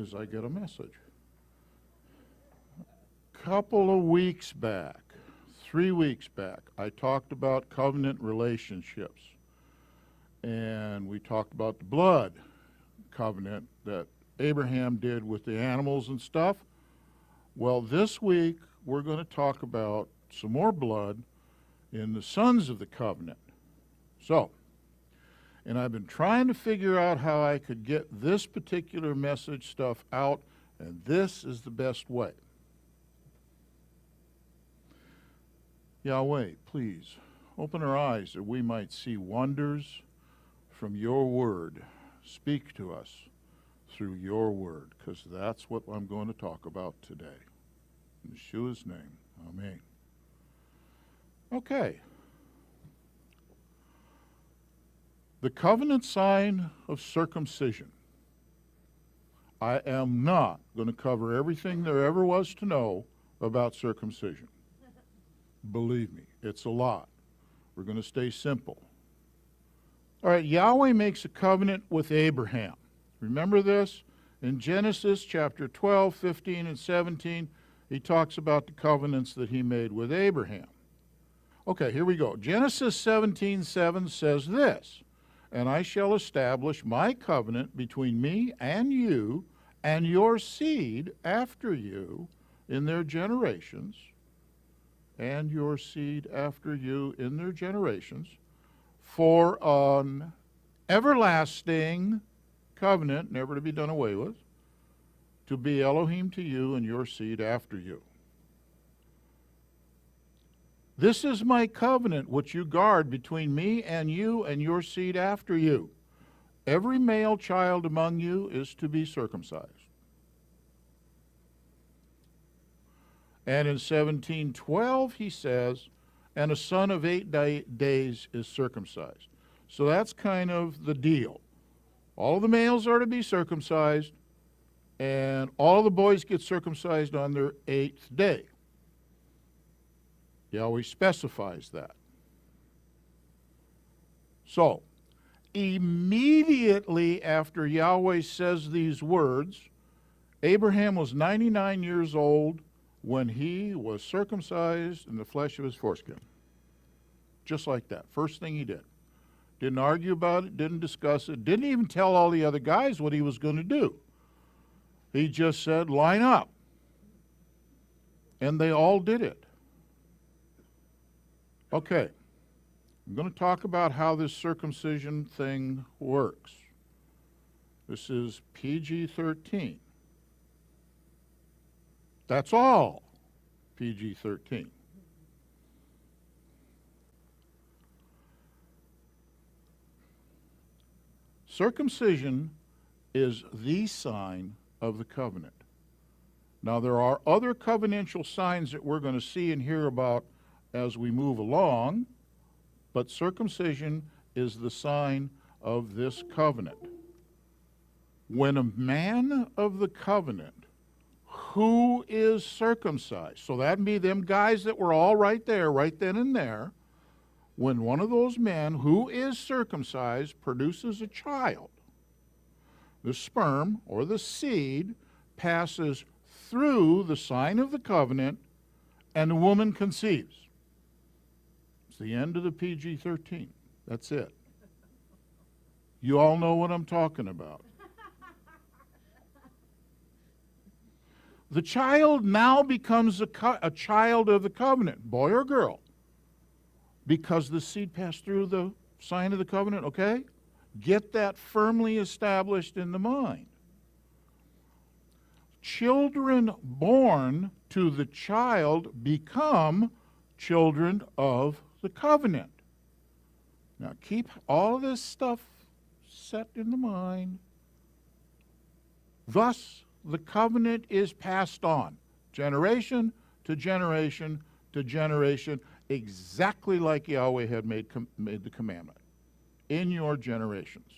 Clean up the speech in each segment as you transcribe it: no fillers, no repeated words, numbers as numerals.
is I get a message. Couple of weeks back, 3 weeks back, I talked about covenant relationships. And we talked about the blood covenant that Abraham did with the animals and stuff. Well, this week we're going to talk about some more blood in the sons of the covenant. So, and I've been trying to figure out how I could get this particular message stuff out, and this is the best way. Yahweh, please, open our eyes that we might see wonders from your word. Speak to us through your word, because that's what I'm going to talk about today. In Yeshua's name, amen. Okay. The covenant sign of circumcision. I am not going to cover everything there ever was to know about circumcision. Believe me, it's a lot. We're going to stay simple. All right, Yahweh makes a covenant with Abraham. Remember this? In Genesis chapter 12, 15, and 17, he talks about the covenants that he made with Abraham. Okay, here we go. Genesis 17:7 says this, "And I shall establish my covenant between me and you and your seed after you in their generations, and your seed after you in their generations, for an everlasting covenant, never to be done away with, to be Elohim to you and your seed after you. This is my covenant which you guard between me and you and your seed after you. Every male child among you is to be circumcised." And in 17:12 he says, "And a son of 8 days is circumcised." So that's kind of the deal. All the males are to be circumcised, and all the boys get circumcised on their 8th day. Yahweh specifies that. So, immediately after Yahweh says these words, Abraham was 99 years old when he was circumcised in the flesh of his foreskin. Just like that. First thing he did. Didn't argue about it, didn't discuss it, didn't even tell all the other guys what he was going to do. He just said, line up. And they all did it. Okay. I'm going to talk about how this circumcision thing works. This is PG-13. That's all PG-13. Circumcision is the sign of the covenant. Now, there are other covenantal signs that we're going to see and hear about as we move along, but circumcision is the sign of this covenant. When a man of the covenant who is circumcised, so that'd be them guys that were all right there, right then and there, when one of those men who is circumcised produces a child, the sperm or the seed passes through the sign of the covenant and the woman conceives. It's the end of the PG-13. That's it. You all know what I'm talking about. The child now becomes a child of the covenant, boy or girl, because the seed passed through the sign of the covenant, okay? Get that firmly established in the mind. Children born to the child become children of the covenant. Now keep all of this stuff set in the mind. Thus, the covenant is passed on, generation to generation to generation, exactly like Yahweh had made the commandment, in your generations.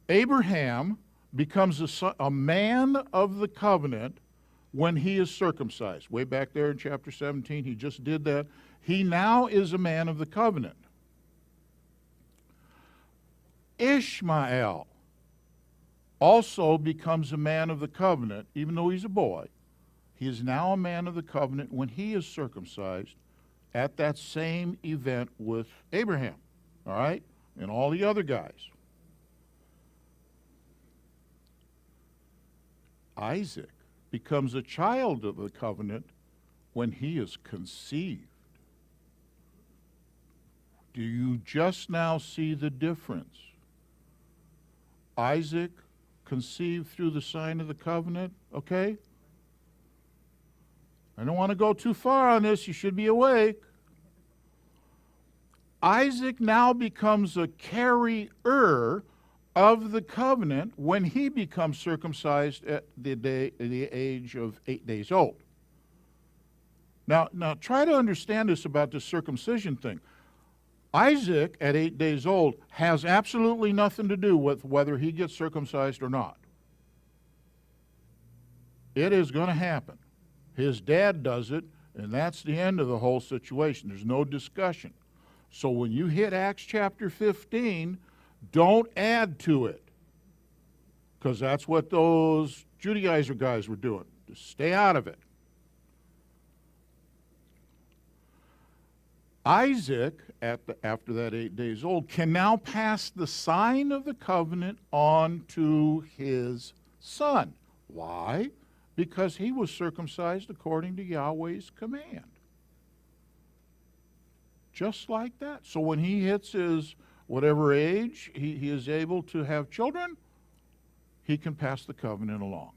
Abraham becomes a man of the covenant when he is circumcised. Way back there in chapter 17, he just did that. He now is a man of the covenant. Ishmael also becomes a man of the covenant, even though he's a boy. He is now a man of the covenant when he is circumcised at that same event with Abraham, all right, and all the other guys. Isaac becomes a child of the covenant when he is conceived. Do you just now see the difference? Isaac conceived through the sign of the covenant, okay? I don't want to go too far on this. You should be awake. Isaac now becomes a carrier of the covenant when he becomes circumcised at the age of 8 days old. Now try to understand this about the circumcision thing. Isaac, at 8 days old, has absolutely nothing to do with whether he gets circumcised or not. It is going to happen. His dad does it, and that's the end of the whole situation. There's no discussion. So when you hit Acts chapter 15, don't add to it, because that's what those Judaizer guys were doing. Just stay out of it. Isaac, after that 8 days old, can now pass the sign of the covenant on to his son. Why? Because he was circumcised according to Yahweh's command. Just like that. So when he hits his whatever age, he is able to have children, he can pass the covenant along.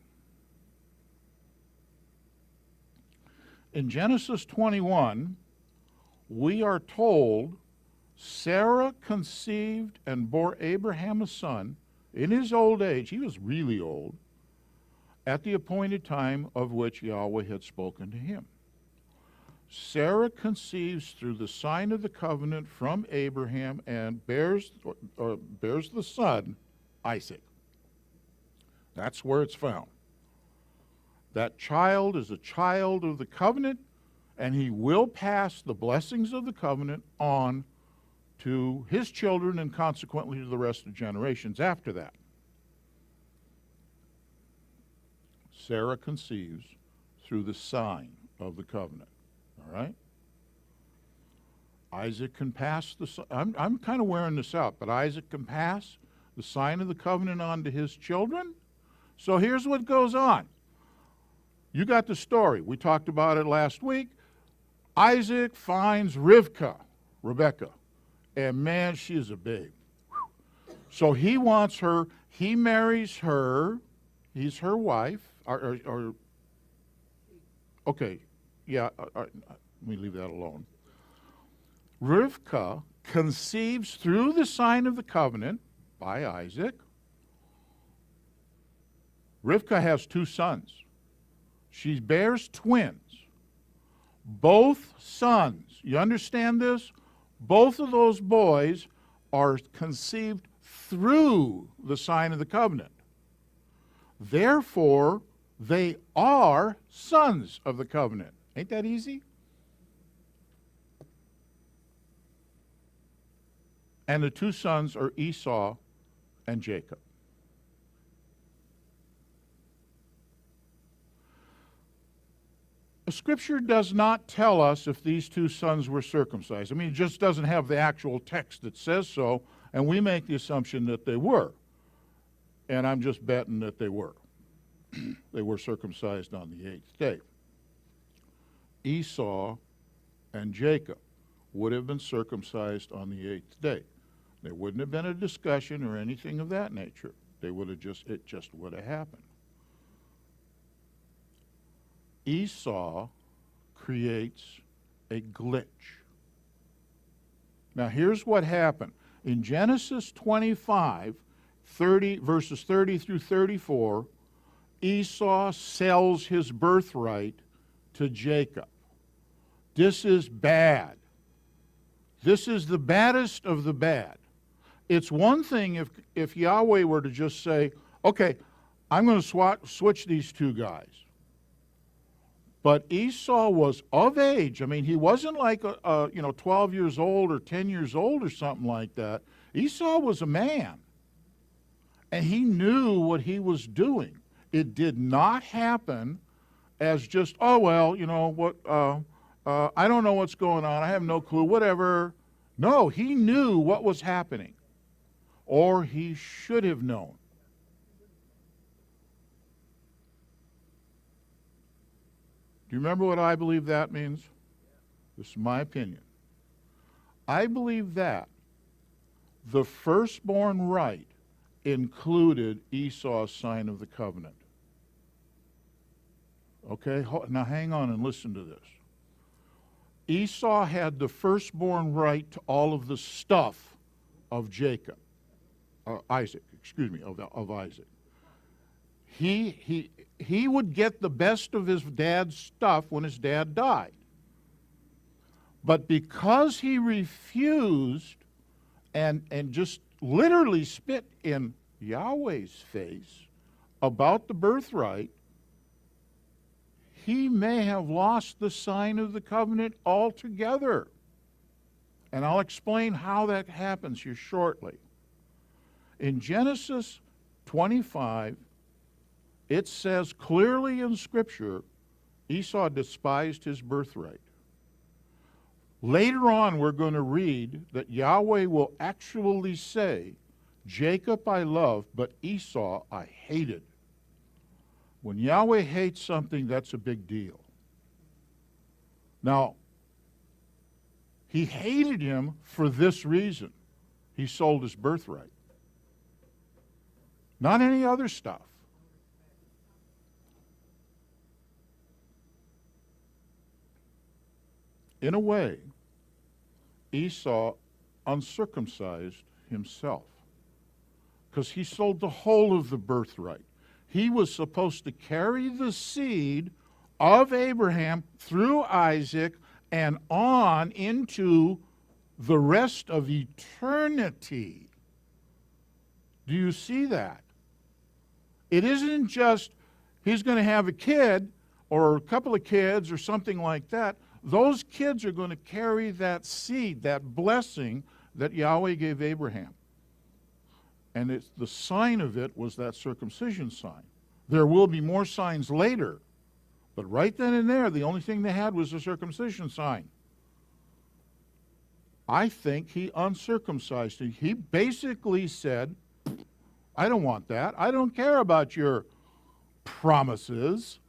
In Genesis 21, we are told Sarah conceived and bore Abraham a son in his old age. He was really old, at the appointed time of which Yahweh had spoken to him. Sarah conceives through the sign of the covenant from Abraham and bears the son, Isaac. That's where it's found. That child is a child of the covenant, and he will pass the blessings of the covenant on to his children and consequently to the rest of generations after that. Sarah conceives through the sign of the covenant. All right? Isaac can pass I'm kind of wearing this out, but Isaac can pass the sign of the covenant on to his children. So here's what goes on. You got the story. We talked about it last week. Isaac finds Rebecca, and man, she is a babe. So he wants her, he marries her, he's her wife, okay, yeah, let me leave that alone. Rivkah conceives through the sign of the covenant by Isaac. Rivkah has 2 sons. She bears twins. Both sons, you understand this? Both of those boys are conceived through the sign of the covenant. Therefore, they are sons of the covenant. Ain't that easy? And the 2 sons are Esau and Jacob. The Scripture does not tell us if these 2 sons were circumcised. I mean, it just doesn't have the actual text that says so, and we make the assumption that they were. And I'm just betting that they were. They were circumcised on the 8th day. Esau and Jacob would have been circumcised on the 8th day. There wouldn't have been a discussion or anything of that nature. It just would have happened. Esau creates a glitch. Now here's what happened. In Genesis 25, verses 30 through 34, Esau sells his birthright to Jacob. This is bad. This is the baddest of the bad. It's one thing if Yahweh were to just say, okay, I'm going to switch these 2 guys. But Esau was of age. I mean, he wasn't like 12 years old or 10 years old or something like that. Esau was a man. And he knew what he was doing. It did not happen as just, oh, well, you know, I don't know what's going on. I have no clue, whatever. No, he knew what was happening, or he should have known. Do you remember what I believe that means? This is my opinion. I believe that the firstborn right included Esau's sign of the covenant. Okay, now hang on and listen to this. Esau had the firstborn right to all of the stuff of Isaac. He would get the best of his dad's stuff when his dad died. But because he refused and just literally spit in Yahweh's face about the birthright, he may have lost the sign of the covenant altogether. And I'll explain how that happens here shortly. In Genesis 25, it says clearly in Scripture, Esau despised his birthright. Later on, we're going to read that Yahweh will actually say, Jacob I loved, but Esau I hated. When Yahweh hates something, that's a big deal. Now, he hated him for this reason. He sold his birthright. Not any other stuff. In a way, Esau uncircumcised himself because he sold the whole of the birthright. He was supposed to carry the seed of Abraham through Isaac and on into the rest of eternity. Do you see that? It isn't just he's going to have a kid or a couple of kids or something like that. Those kids are going to carry that seed, that blessing that Yahweh gave Abraham. And the sign of it was that circumcision sign. There will be more signs later. But right then and there, the only thing they had was the circumcision sign. I think he uncircumcised him. He basically said, I don't want that. I don't care about your promises.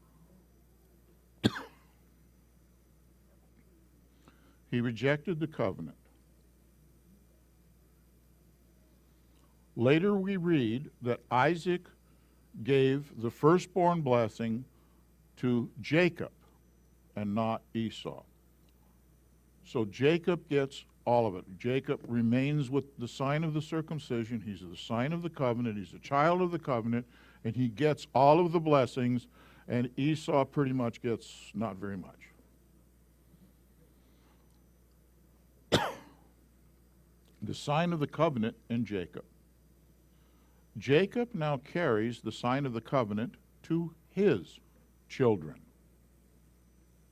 He rejected the covenant. Later we read that Isaac gave the firstborn blessing to Jacob and not Esau. So Jacob gets all of it. Jacob remains with the sign of the circumcision. He's the sign of the covenant. He's a child of the covenant, and he gets all of the blessings, and Esau pretty much gets not very much. The sign of the covenant in Jacob. Jacob now carries the sign of the covenant to his children.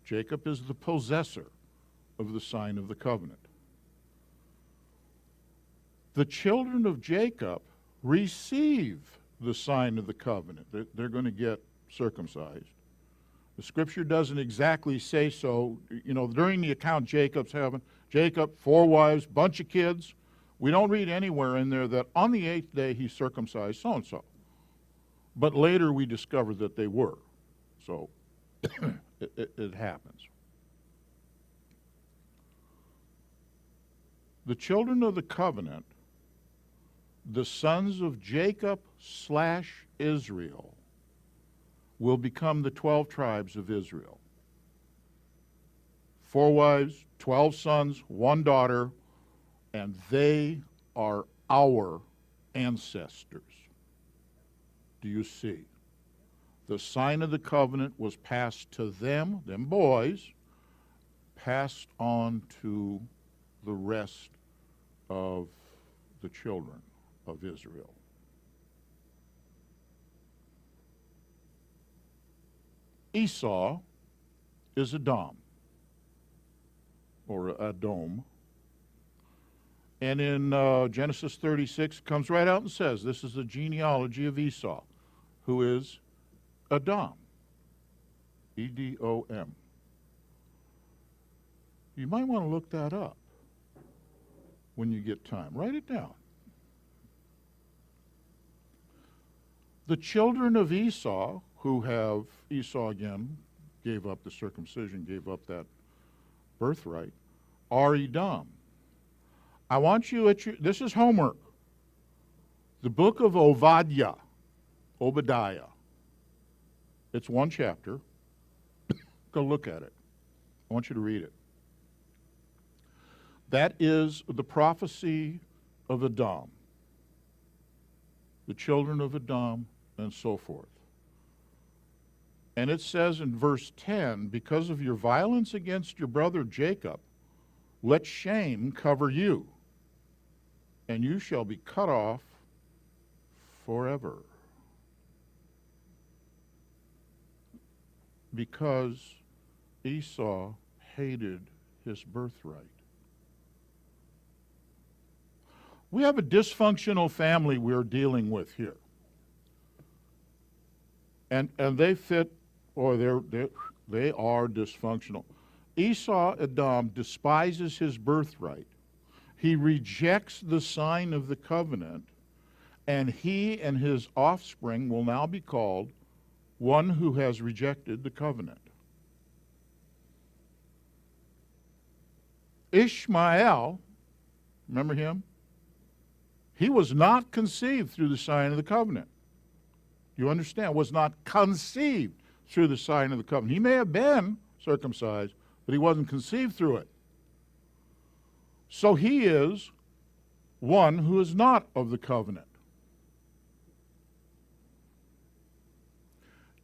Jacob is the possessor of the sign of the covenant. The children of Jacob receive the sign of the covenant. They're going to get circumcised. The scripture doesn't exactly say so. You know, during the account Jacob, 4 wives, bunch of kids. We don't read anywhere in there that on the 8th day he circumcised so-and-so. But later we discover that they were. So it happens. The children of the covenant, the sons of Jacob/Israel, will become the 12 tribes of Israel. 4 wives, 12 sons, 1 daughter, and they are our ancestors. Do you see? The sign of the covenant was passed to them boys, passed on to the rest of the children of Israel. Esau is Edom, or Edom. And in Genesis 36, it comes right out and says, this is the genealogy of Esau, who is Edom. Edom. You might want to look that up when you get time. Write it down. The children of Esau, who have, Esau again gave up the circumcision, gave up that birthright, are Edom. I want you this is homework. The book of Obadiah. It's one chapter. Go look at it. I want you to read it. That is the prophecy of Edom, the children of Edom, and so forth. And it says in verse 10, because of your violence against your brother Jacob, let shame cover you, and you shall be cut off forever. Because Esau hated his birthright. We have a dysfunctional family we're dealing with here. And they fit, or they are dysfunctional. Esau, Edom, despises his birthright. He rejects the sign of the covenant, and he and his offspring will now be called one who has rejected the covenant. Ishmael, remember him? He was not conceived through the sign of the covenant. You understand? Was not conceived through the sign of the covenant. He may have been circumcised, but he wasn't conceived through it. So he is one who is not of the covenant.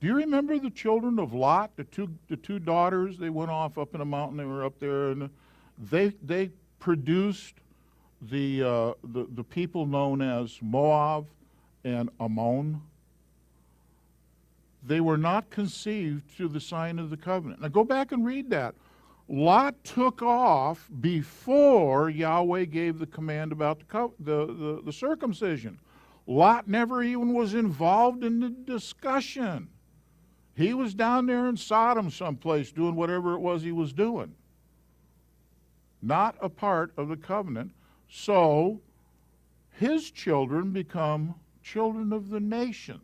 Do you remember the children of Lot, the two daughters? They went off up in a mountain. They were up there, and they produced the people known as Moab and Ammon. They were not conceived through the sign of the covenant. Now go back and read that. Lot took off before Yahweh gave the command about the circumcision. Lot never even was involved in the discussion. He was down there in Sodom someplace doing whatever it was he was doing. Not a part of the covenant. So his children become children of the nations.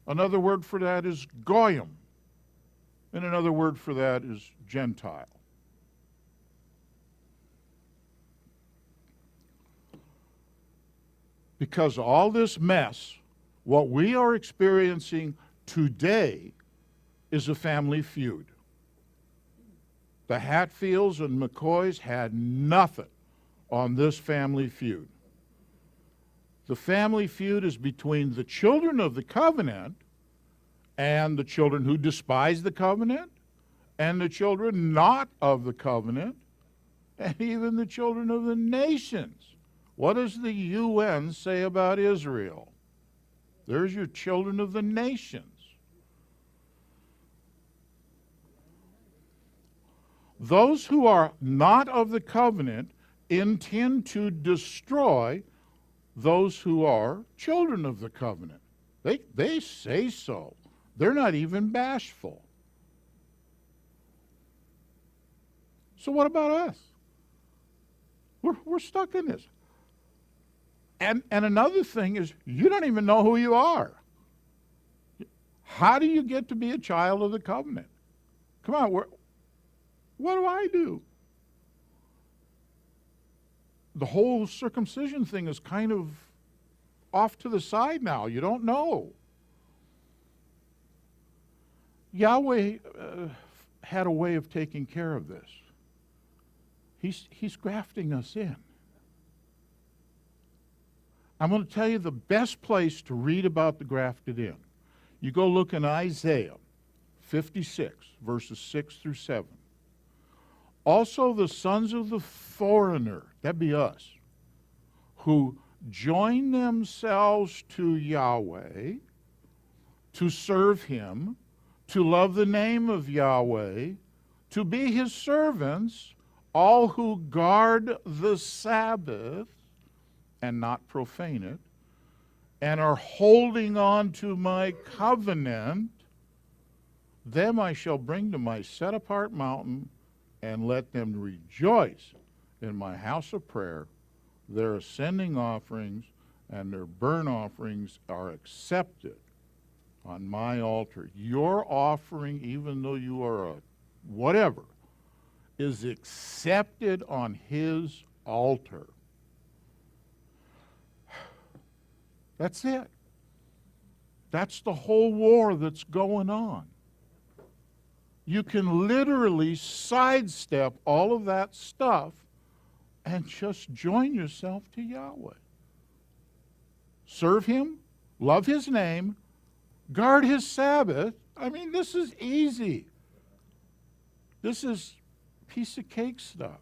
Another word for that is goyim. And another word for that is Gentile. Because all this mess, what we are experiencing today is a family feud. The Hatfields and McCoys had nothing on this family feud. The family feud is between the children of the covenant and the children who despise the covenant, and the children not of the covenant, and even the children of the nations. What does the UN say about Israel? There's your children of the nations. Those who are not of the covenant intend to destroy those who are children of the covenant. They say so. They're not even bashful. So what about us? We're stuck in this. And another thing is, you don't even know who you are. How do you get to be a child of the covenant? Come on, what do I do? The whole circumcision thing is kind of off to the side now. You don't know. Yahweh had a way of taking care of this. He's grafting us in. I'm going to tell you the best place to read about the grafted in. You go look in Isaiah 56, verses 6 through 7. Also the sons of the foreigner, that'd be us, who join themselves to Yahweh, to serve him, to love the name of Yahweh, to be his servants, all who guard the Sabbath and not profane it, and are holding on to my covenant, them I shall bring to my set-apart mountain, and let them rejoice in my house of prayer. Their ascending offerings and their burnt offerings are accepted on my altar. Your offering, even though you are a whatever, is accepted on his altar. That's it. That's the whole war that's going on. You can literally sidestep all of that stuff and just join yourself to Yahweh. Serve him, love his name, guard his Sabbath. I mean, this is easy. This is piece of cake stuff.